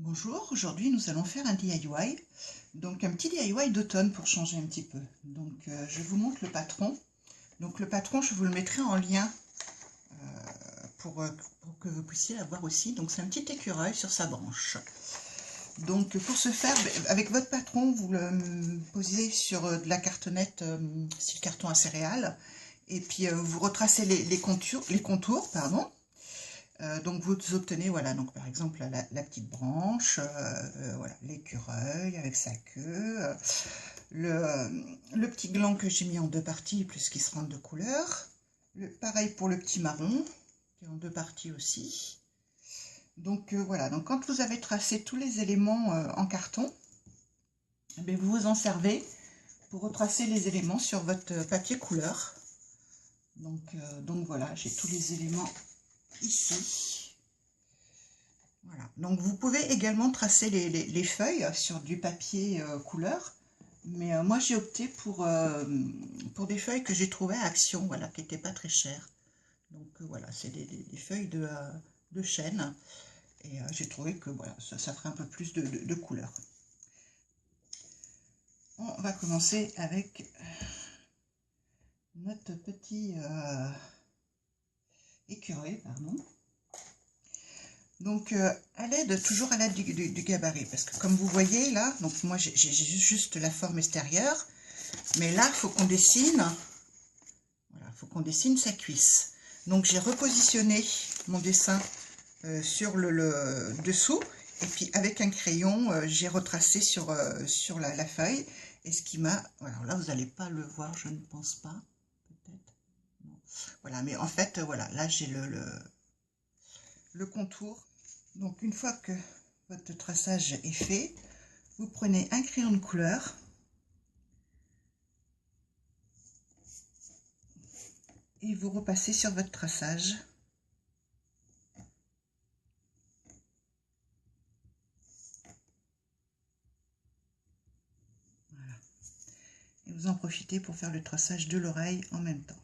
Bonjour, aujourd'hui nous allons faire un DIY, donc un petit DIY d'automne pour changer un petit peu. Donc je vous montre le patron. Donc le patron, je vous le mettrai en lien pour que vous puissiez l'avoir aussi. Donc c'est un petit écureuil sur sa branche. Donc pour ce faire, avec votre patron, vous le posez sur de la cartonnette, style carton à céréales, et puis vous retracez les contours, pardon. Donc vous obtenez, voilà, donc par exemple la petite branche, voilà, l'écureuil avec sa queue, le petit gland que j'ai mis en deux parties puisqu'il sera en deux couleurs, pareil pour le petit marron qui est en deux parties aussi. Donc voilà, donc quand vous avez tracé tous les éléments en carton, eh bien, vous vous en servez pour retracer les éléments sur votre papier couleur. Donc voilà, j'ai tous les éléments ici. Voilà. Donc vous pouvez également tracer les feuilles sur du papier couleur, mais moi j'ai opté pour des feuilles que j'ai trouvées à Action, voilà, qui n'étaient pas très chères. Donc voilà, c'est des feuilles de chêne, et j'ai trouvé que voilà, ça ferait un peu plus de couleur. On va commencer avec notre petit écureuil, pardon. Donc, toujours à l'aide du gabarit, parce que comme vous voyez là, donc moi j'ai juste la forme extérieure, mais là, il faut qu'on dessine, voilà, faut qu'on dessine sa cuisse. Donc, j'ai repositionné mon dessin sur le dessous, et puis avec un crayon, j'ai retracé sur la feuille, et ce qui m'a, alors là, vous n'allez pas le voir, je ne pense pas, peut-être, non. Voilà, mais en fait, voilà, là, j'ai le contour. Donc une fois que votre traçage est fait, vous prenez un crayon de couleur et vous repassez sur votre traçage. Voilà. Et vous en profitez pour faire le traçage de l'oreille en même temps.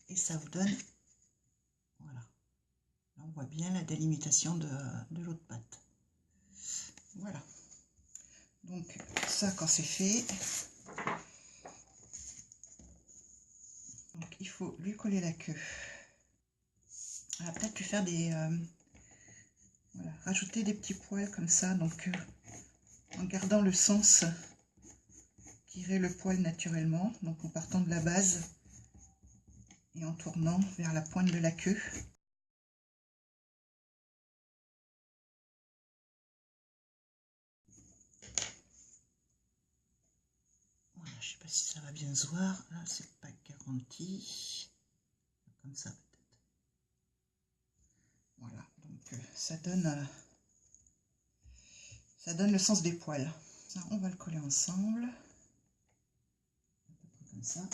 Et ça vous donne, voilà, là on voit bien la délimitation de l'autre patte. Voilà. Donc ça, quand c'est fait, donc il faut lui coller la queue. On va peut-être lui faire voilà, rajouter des petits poils comme ça, donc en gardant le sens qui irait le poil naturellement, donc en partant de la base et en tournant vers la pointe de la queue. Voilà, je ne sais pas si ça va bien se voir, là c'est pas garanti, comme ça peut-être. Voilà, donc ça donne le sens des poils. Ça, on va le coller ensemble, à peu près comme ça.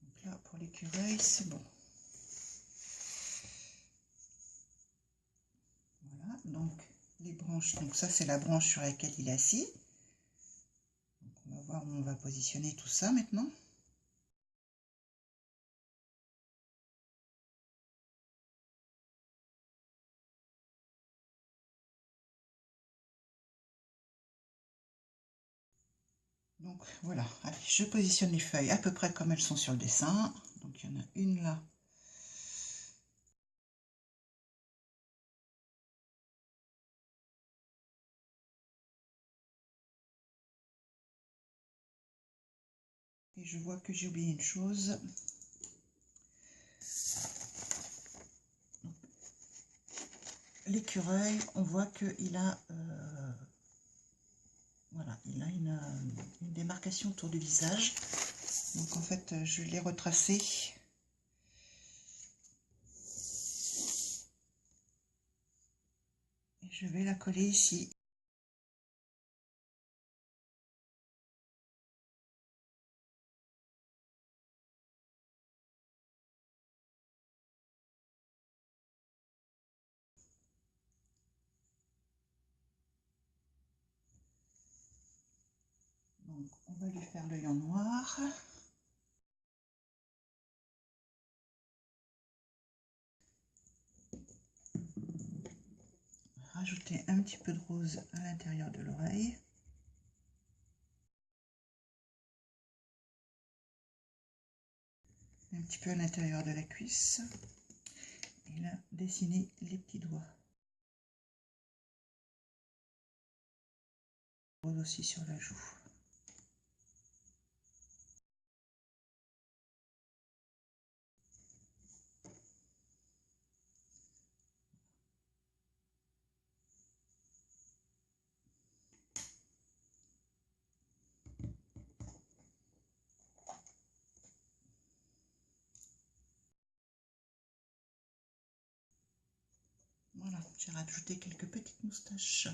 Donc là, pour l'écureuil, c'est bon. Voilà, donc les branches, donc ça c'est la branche sur laquelle il est assis. Donc on va voir où on va positionner tout ça maintenant. Donc voilà, allez, je positionne les feuilles à peu près comme elles sont sur le dessin. Donc il y en a une là. Et je vois que j'ai oublié une chose. L'écureuil, on voit qu'il a, voilà, il a une démarcation autour du visage. Donc en fait, je l'ai retracé. Et je vais la coller ici. Donc Donc, on va lui faire l'œil en noir. Rajouter un petit peu de rose à l'intérieur de l'oreille. Un petit peu à l'intérieur de la cuisse. Et là, dessiner les petits doigts. Rose aussi sur la joue. Voilà, j'ai rajouté quelques petites moustaches.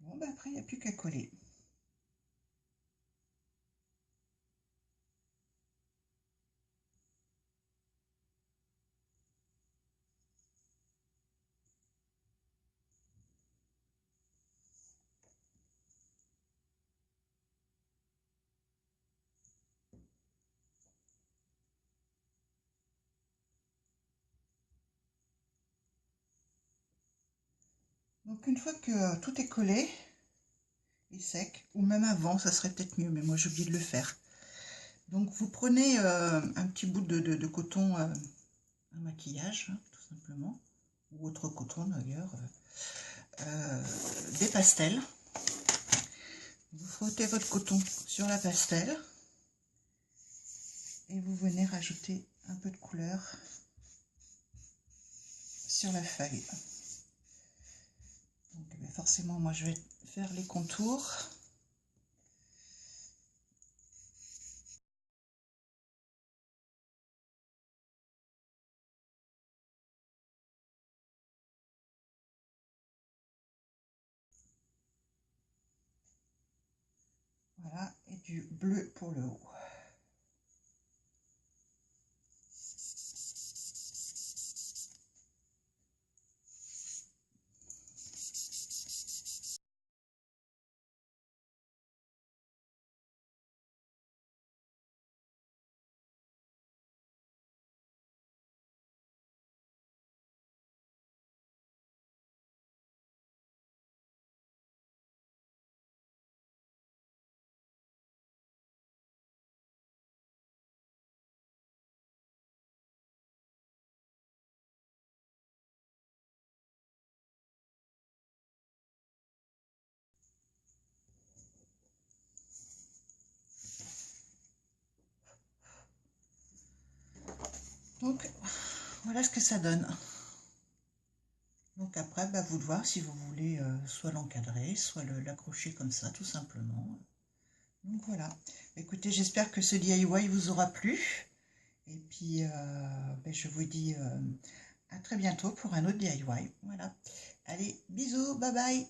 Bon, ben après, il n'y a plus qu'à coller. Donc une fois que tout est collé et sec, ou même avant, ça serait peut-être mieux, mais moi j'ai oublié de le faire. Donc vous prenez un petit bout de coton à maquillage, hein, tout simplement, ou autre coton d'ailleurs, des pastels. Vous frottez votre coton sur la pastel et vous venez rajouter un peu de couleur sur la feuille. Donc forcément, moi je vais faire les contours. Voilà, et du bleu pour le haut. Donc voilà ce que ça donne. Donc après, bah, vous de voir si vous voulez soit l'encadrer, soit l'accrocher comme ça, tout simplement. Donc voilà. Écoutez, j'espère que ce DIY vous aura plu. Et puis, ben, je vous dis à très bientôt pour un autre DIY. Voilà. Allez, bisous, bye bye.